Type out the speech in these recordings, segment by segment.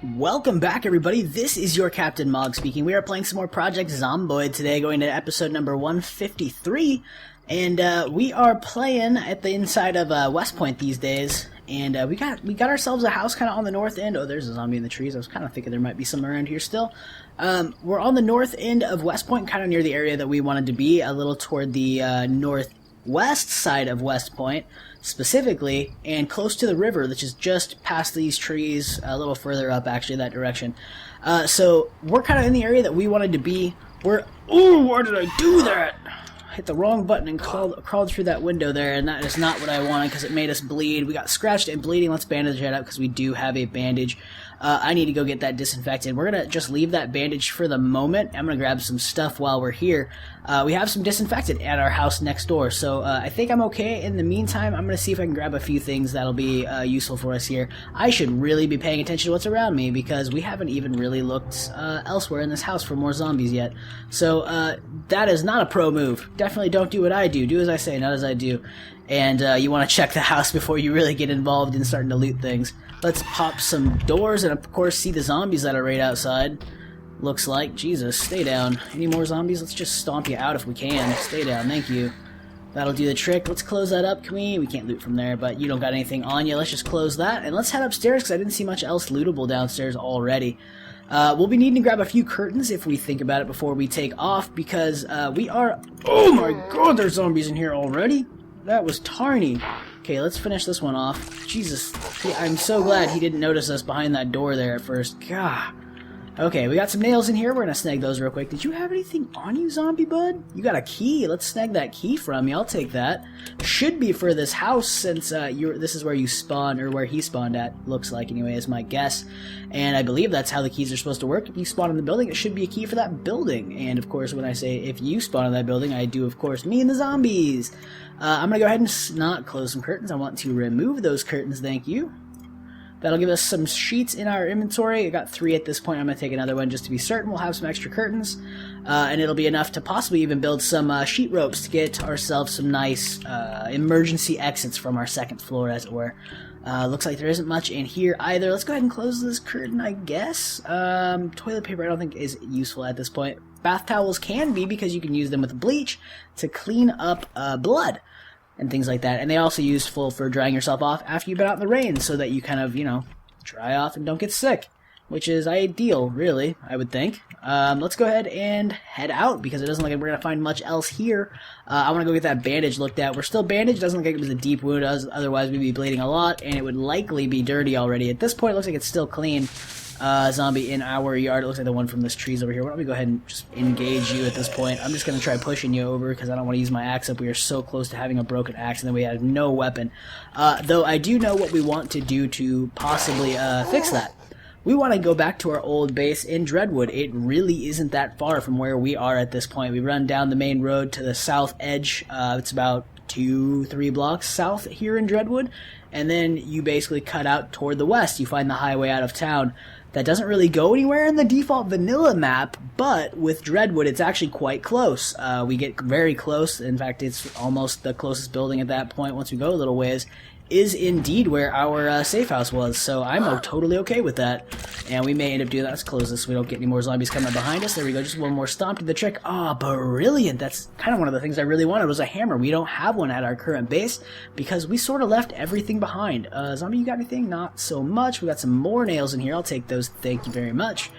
Welcome back, everybody. This is your Captain Mog speaking. We are playing some more Project Zomboid today, going to episode number 153, and we are playing at the inside of West Point these days. And we got ourselves a house kind of on the north end. Oh, there's a zombie in the trees. I was kind of thinking there might be some around here still. We're on the north end of West Point, kind of near the area that we wanted to be, a little toward the northwest side of West Point, specifically, and close to the river, which is just past these trees, a little further up, actually, that direction. So we're kind of in the area that we wanted to be. Ooh, why did I do that? Hit the wrong button and crawled through that window there, and that is not what I wanted because it made us bleed. We got scratched and bleeding. Let's bandage that up because we do have a bandage. I need to go get that disinfected. We're going to just leave that bandage for the moment. I'm going to grab some stuff while we're here. We have some disinfectant at our house next door, so I think I'm okay. In the meantime, I'm going to see if I can grab a few things that'll be useful for us here. I should really be paying attention to what's around me because we haven't even really looked elsewhere in this house for more zombies yet. So that is not a pro move. Definitely don't do what I do. Do as I say, not as I do. And you want to check the house before you really get involved in starting to loot things. Let's pop some doors and, of course, see the zombies that are right outside. Looks like. Jesus, stay down. Any more zombies? Let's just stomp you out if we can. Stay down, thank you. That'll do the trick. Let's close that up. Can we? We can't loot from there, but you don't got anything on you. Let's just close that. And let's head upstairs because I didn't see much else lootable downstairs already. We'll be needing to grab a few curtains if we think about it before we take off because we are... Oh my god, there's zombies in here already? That was tarny. Okay, let's finish this one off. Jesus, I'm so glad he didn't notice us behind that door there at first. God. Okay, we got some nails in here. We're gonna snag those real quick. Did you have anything on you, zombie bud? You got a key. Let's snag that key from you. I'll take that. Should be for this house since this is where you spawn, or where he spawned at, looks like anyway, is my guess. And I believe that's how the keys are supposed to work. If you spawn in the building, it should be a key for that building. And of course, when I say if you spawn in that building, I do, of course, mean the zombies. I'm going to go ahead and not close some curtains. I want to remove those curtains, thank you. That'll give us some sheets in our inventory. I got 3 at this point. I'm going to take another one just to be certain. We'll have some extra curtains. And it'll be enough to possibly even build some sheet ropes to get ourselves some nice emergency exits from our second floor, as it were. Looks like there isn't much in here either. Let's go ahead and close this curtain, I guess. Toilet paper I don't think is useful at this point. Bath towels can be because you can use them with bleach to clean up blood and things like that. And they also useful for drying yourself off after you've been out in the rain so that you kind of, you know, dry off and don't get sick, which is ideal, really, I would think. Let's go ahead and head out because it doesn't look like we're going to find much else here. I want to go get that bandage looked at. We're still bandaged. Doesn't look like it was a deep wound. Otherwise, we'd be bleeding a lot, and it would likely be dirty already. At this point, it looks like it's still clean. Zombie in our yard. It looks like the one from this tree's over here. Why don't we go ahead and just engage you at this point? I'm just going to try pushing you over because I don't want to use my axe up. We are so close to having a broken axe and then we have no weapon. Though I do know what we want to do to possibly fix that. We want to go back to our old base in Dreadwood. It really isn't that far from where we are at this point. We run down the main road to the south edge. It's about 2-3 blocks south here in Dreadwood. And then you basically cut out toward the west. You find the highway out of town. That doesn't really go anywhere in the default vanilla map, but with Dreadwood, it's actually quite close. We get very close. In fact, it's almost the closest building at that point, once we go a little ways, is indeed where our safe house was. So I'm totally okay with that. And we may end up doing that. Let's close this so we don't get any more zombies coming behind us. There we go. Just one more stomp to the trick. Ah, brilliant. That's kind of one of the things I really wanted was a hammer. We don't have one at our current base because we sort of left everything behind. Zombie, you got anything? Not so much. We got some more nails in here. I'll take those. Thank you very much.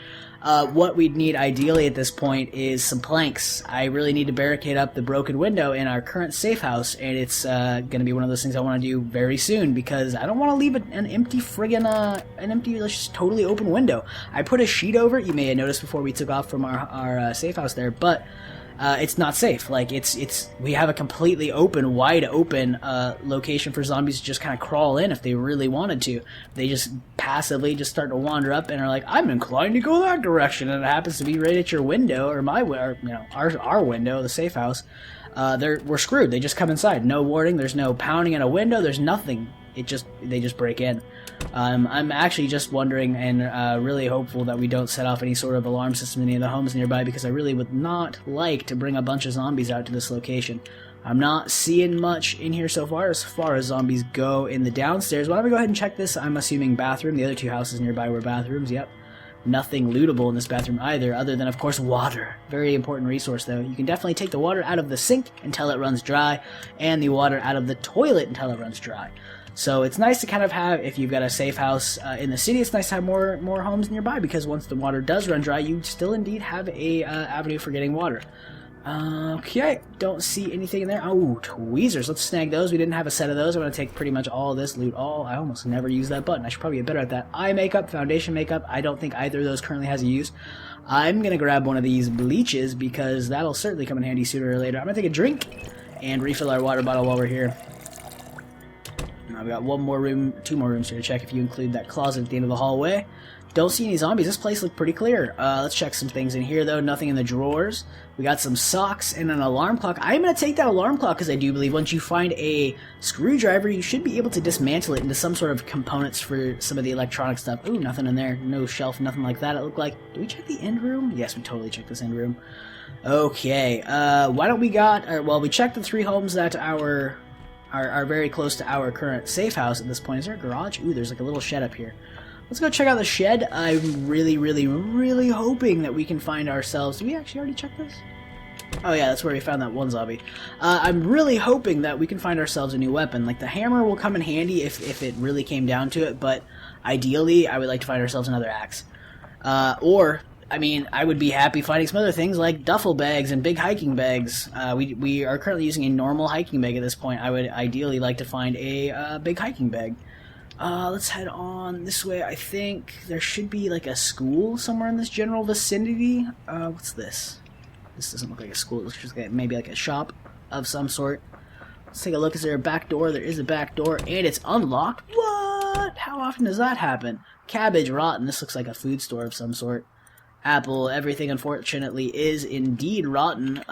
What we'd need ideally at this point is some planks. I really need to barricade up the broken window in our current safe house, and it's going to be one of those things I want to do very soon because I don't want to leave an empty just totally open window. I put a sheet over it. You may have noticed before we took off from our safe house there, but it's not safe. Like we have a completely open, wide open location for zombies to just kind of crawl in if they really wanted to. They just passively just start to wander up and are like, I'm inclined to go that direction, and it happens to be right at your window or our window, the safe house. We're screwed. They just come inside, no warning. There's no pounding at a window. There's nothing. They just break in. I'm actually just wondering and really hopeful that we don't set off any sort of alarm system in any of the homes nearby because I really would not like to bring a bunch of zombies out to this location. I'm not seeing much in here so far as zombies go in the downstairs. Why don't we go ahead and check this? I'm assuming bathroom. The other two houses nearby were bathrooms. Yep. Nothing lootable in this bathroom either, other than, of course, water. Very important resource, though. You can definitely take the water out of the sink until it runs dry, and the water out of the toilet until it runs dry. So it's nice to kind of have, if you've got a safe house in the city, it's nice to have more homes nearby, because once the water does run dry, you still indeed have a avenue for getting water. Okay, don't see anything in there. Oh, tweezers. Let's snag those. We didn't have a set of those. I'm going to take pretty much all of this loot. I almost never use that button. I should probably get better at that. Eye makeup, foundation makeup. I don't think either of those currently has a use. I'm going to grab one of these bleaches because that'll certainly come in handy sooner or later. I'm going to take a drink and refill our water bottle while we're here. I've got one more room, two more rooms here to check if you include that closet at the end of the hallway. Don't see any zombies. This place looked pretty clear. Let's check some things in here, though. Nothing in the drawers. We got some socks and an alarm clock. I'm going to take that alarm clock because I do believe once you find a screwdriver, you should be able to dismantle it into some sort of components for some of the electronic stuff. Ooh, nothing in there. No shelf, nothing like that, it looked like. Did we check the end room? Yes, we totally checked this end room. Okay, why don't we we checked the 3 homes that are very close to our current safe house at this point. Is there a garage? Ooh, there's like a little shed up here. Let's go check out the shed. I'm really hoping that we can find ourselves... Did we actually already check this? Oh yeah, that's where we found that one zombie. I'm really hoping that we can find ourselves a new weapon. Like, the hammer will come in handy if it really came down to it, but ideally, I would like to find ourselves another axe. I would be happy finding some other things like duffel bags and big hiking bags. We are currently using a normal hiking bag at this point. I would ideally like to find a big hiking bag. Let's head on this way. I think there should be like a school somewhere in this general vicinity. What's this? This doesn't look like a school. It looks just like maybe like a shop of some sort. Let's take a look. Is there a back door? There is a back door, and it's unlocked. What? How often does that happen? Cabbage rotten. This looks like a food store of some sort. Apple, everything unfortunately is indeed rotten.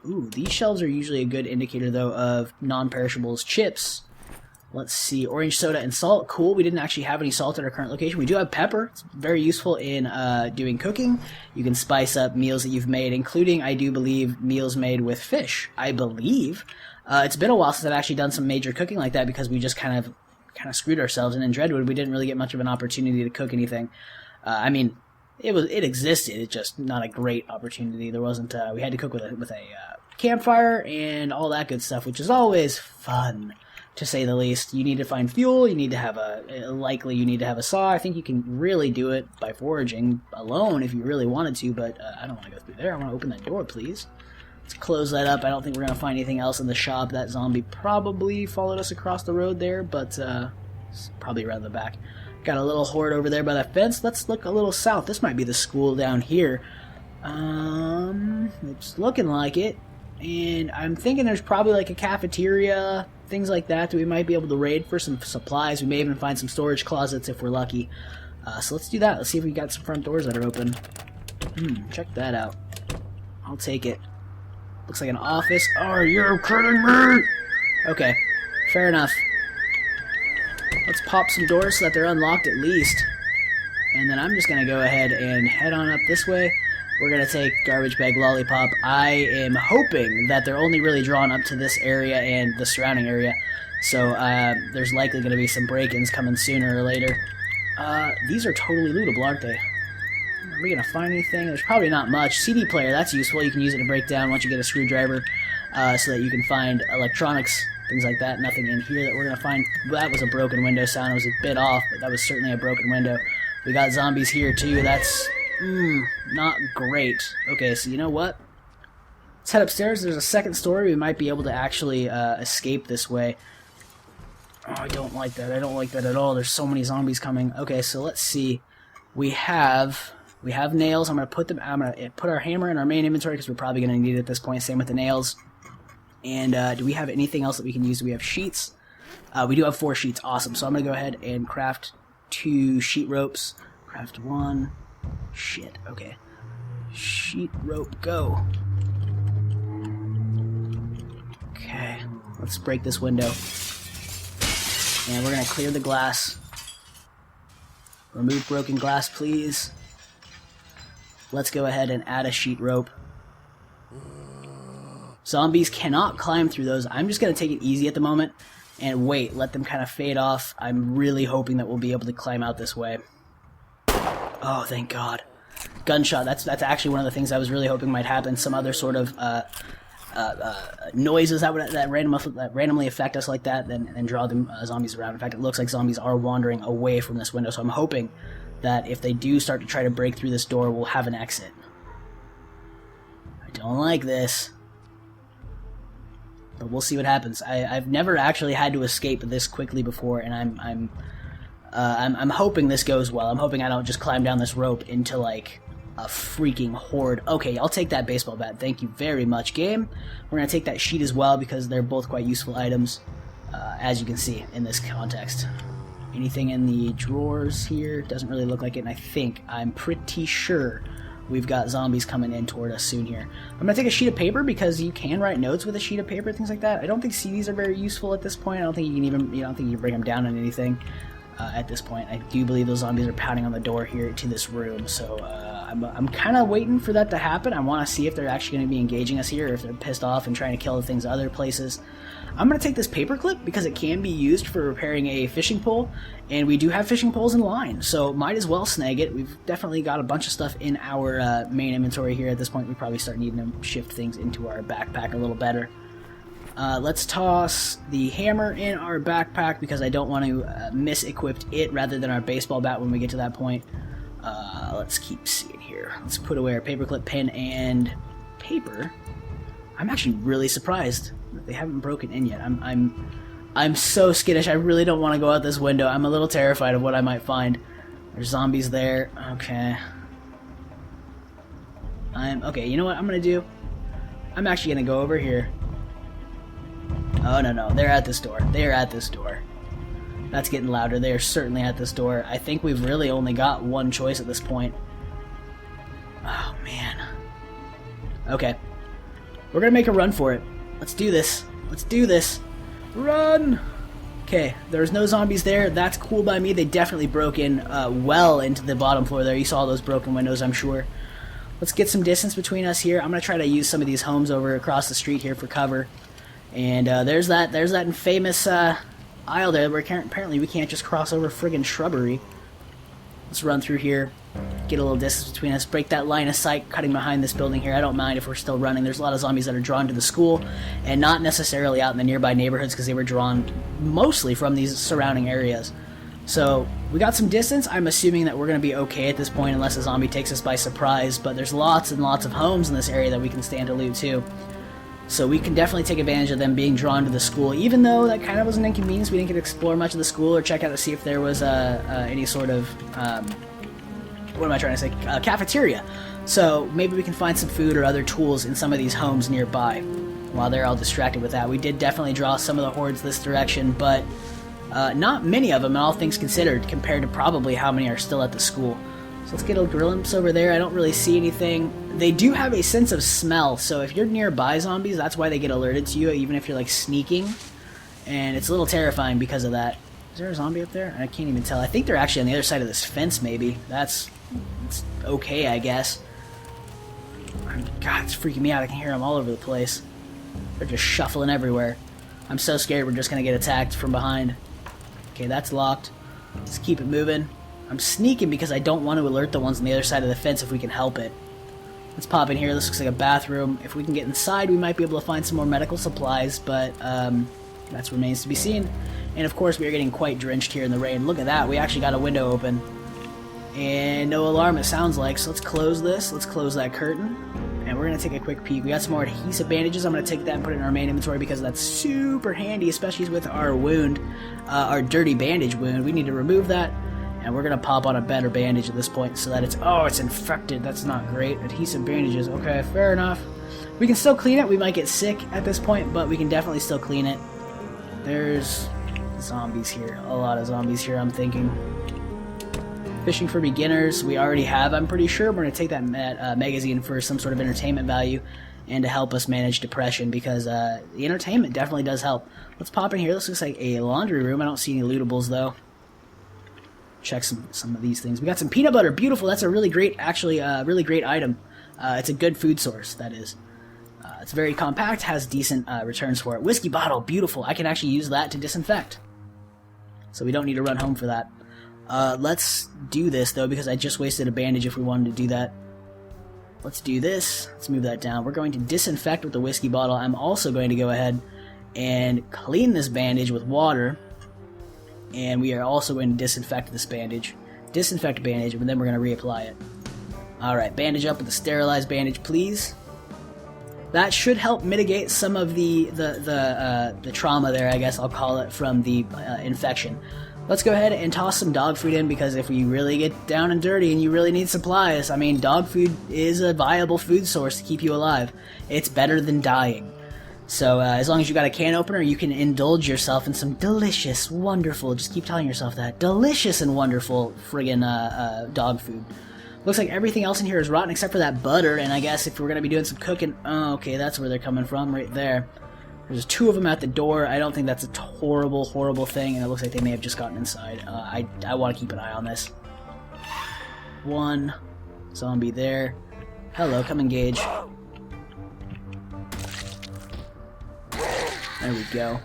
Ooh, these shelves are usually a good indicator though of non-perishables. Chips. Let's see, orange soda and salt. Cool, we didn't actually have any salt at our current location. We do have pepper. It's very useful in doing cooking. You can spice up meals that you've made, including, I do believe, meals made with fish. I believe. It's been a while since I've actually done some major cooking like that because we just kind of screwed ourselves. And in Dreadwood, we didn't really get much of an opportunity to cook anything. It existed. It's just not a great opportunity. There wasn't. We had to cook with a campfire and all that good stuff, which is always fun, to say the least. You need to find fuel. You need to have you need to have a saw. I think you can really do it by foraging alone if you really wanted to, but I don't want to go through there. I want to open that door, please. Let's close that up. I don't think we're going to find anything else in the shop. That zombie probably followed us across the road there, but it's probably around the back. Got a little horde over there by that fence. Let's look a little south. This might be the school down here. It's looking like it. And I'm thinking there's probably like a cafeteria, things like that we might be able to raid for some supplies. We may even find some storage closets if we're lucky. So let's do that. Let's see if we got some front doors that are open. Check that out. I'll take it. Looks like an office. Oh, you're kidding me! Okay, fair enough. Let's pop some doors so that they're unlocked at least. And then I'm just going to go ahead and head on up this way. We're going to take Garbage Bag Lollipop. I am hoping that they're only really drawn up to this area and the surrounding area. So there's likely going to be some break-ins coming sooner or later. These are totally lootable, aren't they? Are we going to find anything? There's probably not much. CD player, that's useful. You can use it to break down once you get a screwdriver so that you can find electronics, things like that. Nothing in here that we're going to find. That was a broken window sound. It was a bit off, but that was certainly a broken window. We got zombies here, too. That's not great. Okay, so you know what? Let's head upstairs. There's a second story. We might be able to actually escape this way. Oh, I don't like that. I don't like that at all. There's so many zombies coming. Okay, so let's see. We have nails. I'm gonna put our hammer in our main inventory because we're probably gonna need it at this point. Same with the nails. And do we have anything else that we can use? Do we have sheets? We do have 4 sheets. Awesome. So I'm gonna go ahead and craft 2 sheet ropes. Craft 1. Shit. Okay. Sheet rope. Go. Okay. Let's break this window. And we're gonna clear the glass. Remove broken glass, please. Let's go ahead and add a sheet rope. Zombies cannot climb through those. I'm just going to take it easy at the moment and wait, let them kind of fade off. I'm really hoping that we'll be able to climb out this way. Oh, thank God. Gunshot, that's actually one of the things I was really hoping might happen. Some other sort of noises that randomly affect us like that and draw them zombies around. In fact, it looks like zombies are wandering away from this window, so I'm hoping that if they do start to try to break through this door, we'll have an exit. I don't like this, but we'll see what happens. I've never actually had to escape this quickly before, and I'm hoping this goes well. I'm hoping I don't just climb down this rope into like a freaking horde. Okay, I'll take that baseball bat. Thank you very much, game. We're going to take that sheet as well because they're both quite useful items, as you can see in this context. Anything in the drawers here? Doesn't really look like it, and I'm pretty sure we've got zombies coming in toward us soon here. I'm going to take a sheet of paper because you can write notes with a sheet of paper, things like that. I don't think CDs are very useful at this point. I don't think you can even, I don't think you can bring them down on anything at this point. I do believe those zombies are pounding on the door here to this room, so I'm kind of waiting for that to happen. I want to see if they're actually going to be engaging us here, or if they're pissed off and trying to kill the things other places. I'm going to take this paper clip because it can be used for repairing a fishing pole, and we do have fishing poles in line, so might as well snag it. We've definitely got a bunch of stuff in our main inventory here. At this point, we probably start needing to shift things into our backpack a little better. Let's toss the hammer in our backpack because I don't want to mis-equip it rather than our baseball bat when we get to that point. Let's keep seeing here. Let's put away our paperclip, pen, and paper. I'm actually really surprised that they haven't broken in yet. I'm so skittish. I really don't want to go out this window. I'm a little terrified of what I might find. There's zombies there. Okay. Okay, you know what I'm gonna do? I'm actually gonna go over here. Oh, no, they're at this door. They are at this door. That's getting louder. They are certainly at this door. I think we've really only got one choice at this point. Oh, man. Okay. We're gonna make a run for it. Let's do this. Let's do this. Run! Okay, there's no zombies there. That's cool by me. They definitely broke in well into the bottom floor there. You saw those broken windows, I'm sure. Let's get some distance between us here. I'm gonna try to use some of these homes over across the street here for cover. And there's that famous aisle there where apparently we can't just cross over friggin' shrubbery. Let's run through here, get a little distance between us, break that line of sight cutting behind this building here. I don't mind if we're still running. There's a lot of zombies that are drawn to the school and not necessarily out in the nearby neighborhoods because they were drawn mostly from these surrounding areas. So we got some distance. I'm assuming that we're going to be okay at this point unless a zombie takes us by surprise, but there's lots and lots of homes in this area that we can stand to loot too. So we can definitely take advantage of them being drawn to the school, even though that kind of was an inconvenience. We didn't get to explore much of the school or check out to see if there was any sort of, what am I trying to say, cafeteria. So maybe we can find some food or other tools in some of these homes nearby while they're all distracted with that. We did definitely draw some of the hordes this direction, but not many of them, all things considered, compared to probably how many are still at the school. So let's get a glimpse over there. I don't really see anything. They do have a sense of smell, so if you're nearby zombies, that's why they get alerted to you, even if you're like sneaking. And it's a little terrifying because of that. Is there a zombie up there? I can't even tell. I think they're actually on the other side of this fence, maybe. It's okay, I guess. God, it's freaking me out. I can hear them all over the place. They're just shuffling everywhere. I'm so scared we're just going to get attacked from behind. Okay, that's locked. Let's keep it moving. I'm sneaking because I don't want to alert the ones on the other side of the fence if we can help it. Let's pop in here. This looks like a bathroom. If we can get inside, we might be able to find some more medical supplies, but that remains to be seen. And of course, we are getting quite drenched here in the rain. Look at that. We actually got a window open. And no alarm, it sounds like. So let's close this. Let's close that curtain. And we're going to take a quick peek. We got some more adhesive bandages. I'm going to take that and put it in our main inventory because that's super handy, especially with our wound, our dirty bandage wound. We need to remove that. And we're going to pop on a better bandage at this point so that it's infected. That's not great. Adhesive bandages. Okay, fair enough. We can still clean it. We might get sick at this point, but we can definitely still clean it. There's zombies here. A lot of zombies here, I'm thinking. Fishing for beginners, we already have, I'm pretty sure. We're going to take that magazine for some sort of entertainment value and to help us manage depression because the entertainment definitely does help. Let's pop in here. This looks like a laundry room. I don't see any lootables, though. Check some of these things. We got some peanut butter. Beautiful. That's a really great, actually, really great item. It's a good food source, that is. It's very compact, has decent returns for it. Whiskey bottle, beautiful. I can actually use that to disinfect. So we don't need to run home for that. Let's do this, though, because I just wasted a bandage if we wanted to do that. Let's do this. Let's move that down. We're going to disinfect with the whiskey bottle. I'm also going to go ahead and clean this bandage with water. And we are also going to disinfect this bandage. Disinfect bandage, and then we're going to reapply it. Alright, bandage up with a sterilized bandage, please. That should help mitigate some of the trauma there, I guess I'll call it, from the infection. Let's go ahead and toss some dog food in, because if we really get down and dirty and you really need supplies, I mean, dog food is a viable food source to keep you alive. It's better than dying. So as long as you got a can opener, you can indulge yourself in some delicious, wonderful, just keep telling yourself that, delicious and wonderful friggin' dog food. Looks like everything else in here is rotten except for that butter, and I guess if we're going to be doing some cooking, oh, okay, that's where they're coming from, right there. There's 2 of them at the door. I don't think that's a horrible, horrible thing, and it looks like they may have just gotten inside. I want to keep an eye on this. 1 zombie there. Hello, come engage. There we go.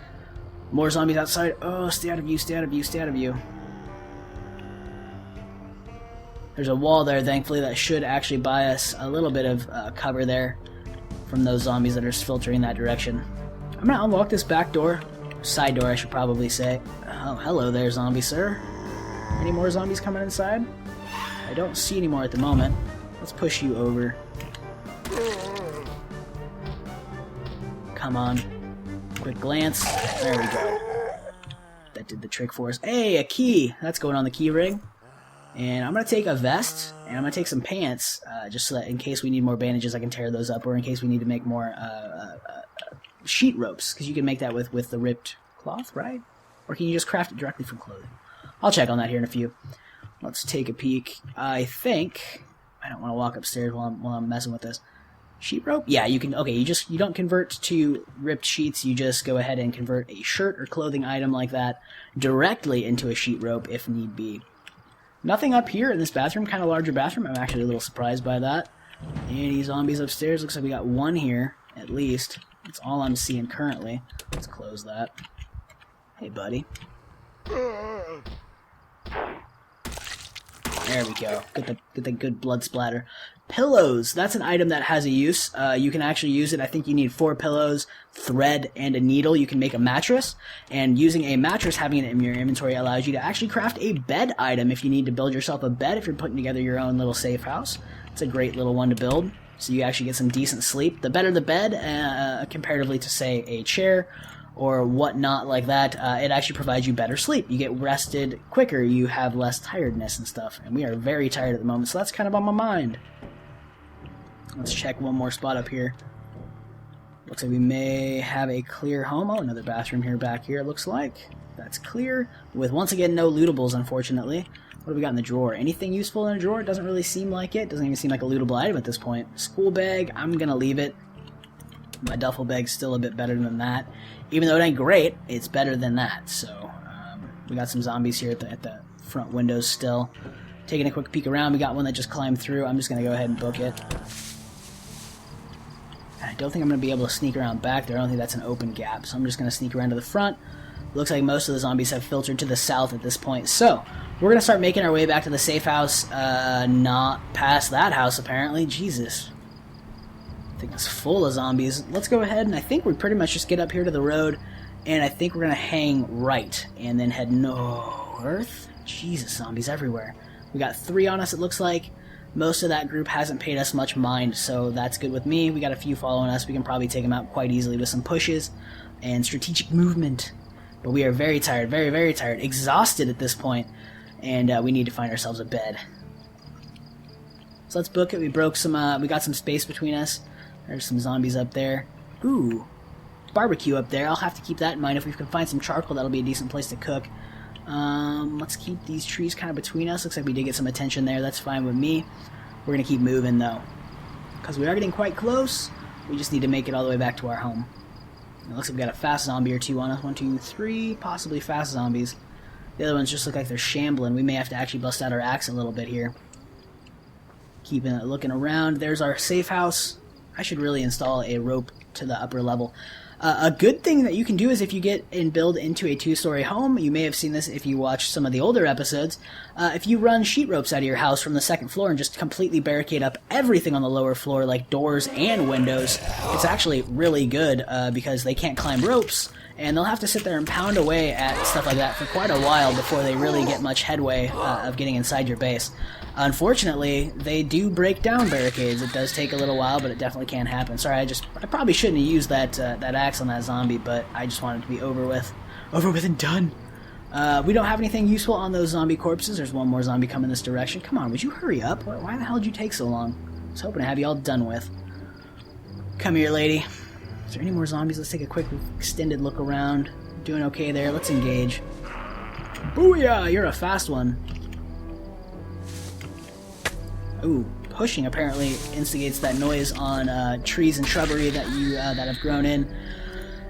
More zombies outside. Oh, stay out of view, stay out of view, stay out of view. There's a wall there, thankfully, that should actually buy us a little bit of cover there from those zombies that are filtering that direction. I'm gonna unlock this back door. Side door, I should probably say. Oh, hello there, zombie sir. Any more zombies coming inside? I don't see any more at the moment. Let's push you over. Come on. Quick glance. There we go. That did the trick for us. Hey, a key! That's going on the key ring. And I'm going to take a vest, and I'm going to take some pants, just so that in case we need more bandages I can tear those up, or in case we need to make more sheet ropes, because you can make that with the ripped cloth, right? Or can you just craft it directly from clothing? I'll check on that here in a few. Let's take a peek. I think... I don't want to walk upstairs while I'm messing with this. Sheet rope? Yeah, you can... Okay, you don't convert to ripped sheets, you just go ahead and convert a shirt or clothing item like that directly into a sheet rope if need be. Nothing up here in this bathroom, kind of larger bathroom. I'm actually a little surprised by that. Any zombies upstairs? Looks like we got 1 here, at least. That's all I'm seeing currently. Let's close that. Hey, buddy. There we go. Get the good blood splatter. Pillows. That's an item that has a use. You can actually use it. I think you need 4 pillows, thread, and a needle. You can make a mattress. And using a mattress, having it in your inventory allows you to actually craft a bed item if you need to build yourself a bed, if you're putting together your own little safe house. It's a great little one to build. So you actually get some decent sleep. The better the bed, comparatively to, say, a chair or whatnot like that, it actually provides you better sleep. You get rested quicker, you have less tiredness and stuff. And we are very tired at the moment, so that's kind of on my mind. Let's check one more spot up here. Looks like we may have a clear home. Oh, another bathroom here back here, it looks like. That's clear, with once again no lootables, unfortunately. What do we got in the drawer? Anything useful in a drawer? It doesn't really seem like it. Doesn't even seem like a lootable item at this point. School bag, I'm gonna leave it. My duffel bag's still a bit better than that. Even though it ain't great, it's better than that. So, we got some zombies here at the front windows still. Taking a quick peek around, we got one that just climbed through. I'm just gonna go ahead and book it. I don't think I'm gonna be able to sneak around back there. I don't think that's an open gap, so I'm just gonna sneak around to the front. Looks like most of the zombies have filtered to the south at this point. So, we're going to start making our way back to the safe house. Not past that house, apparently. Jesus. I think it's full of zombies. Let's go ahead, and I think we pretty much just get up here to the road, and I think we're going to hang right, and then head north. Jesus, zombies everywhere. We got 3 on us, it looks like. Most of that group hasn't paid us much mind, so that's good with me. We got a few following us. We can probably take them out quite easily with some pushes and strategic movement. But we are very tired, very, very tired, exhausted at this point, and we need to find ourselves a bed. So let's book it. We broke some, we got some space between us. There's some zombies up there. Ooh, barbecue up there. I'll have to keep that in mind. If we can find some charcoal, that'll be a decent place to cook. Let's keep these trees kind of between us. Looks like we did get some attention there. That's fine with me. We're going to keep moving, though, because we are getting quite close. We just need to make it all the way back to our home. It looks like we got a fast zombie or 2 on us. 1, 2, 3, possibly fast zombies. The other ones just look like they're shambling. We may have to actually bust out our axe a little bit here. Keeping it, looking around. There's our safe house. I should really install a rope to the upper level. A good thing that you can do is if you get and build into a 2-story home, you may have seen this if you watch some of the older episodes, if you run sheet ropes out of your house from the second floor and just completely barricade up everything on the lower floor, like doors and windows, it's actually really good because they can't climb ropes, and they'll have to sit there and pound away at stuff like that for quite a while before they really get much headway of getting inside your base. Unfortunately, they do break down barricades. It does take a little while, but it definitely can happen. Sorry, I probably shouldn't have used that axe on that zombie, but I just wanted it to be over with and done. We don't have anything useful on those zombie corpses. There's one more zombie coming this direction. Come on, would you hurry up? Why the hell did you take so long? I was hoping to have you all done with. Come here, lady. Is there any more zombies? Let's take a quick extended look around. Doing okay there. Let's engage. Booyah! You're a fast one. Ooh, pushing apparently instigates that noise on trees and shrubbery that that have grown in.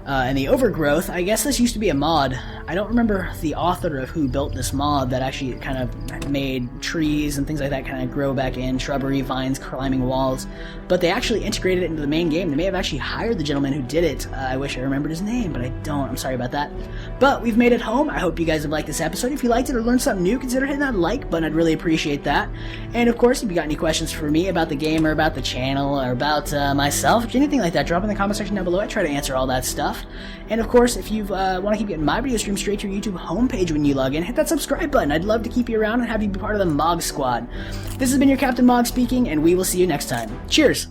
And the overgrowth, I guess this used to be a mod. I don't remember the author of who built this mod that actually kind of made trees and things like that kind of grow back in, shrubbery, vines, climbing walls. But they actually integrated it into the main game. They may have actually hired the gentleman who did it. I wish I remembered his name, but I don't. I'm sorry about that. But we've made it home. I hope you guys have liked this episode. If you liked it or learned something new, consider hitting that like button. I'd really appreciate that. And of course, if you got any questions for me about the game or about the channel or about myself, anything like that, drop in the comment section down below. I try to answer all that stuff. And of course, if you want to keep getting my video stream straight to your YouTube homepage when you log in, hit that subscribe button. I'd love to keep you around and have you be part of the Mog Squad. This has been your Captain Mog speaking, and we will see you next time. Cheers!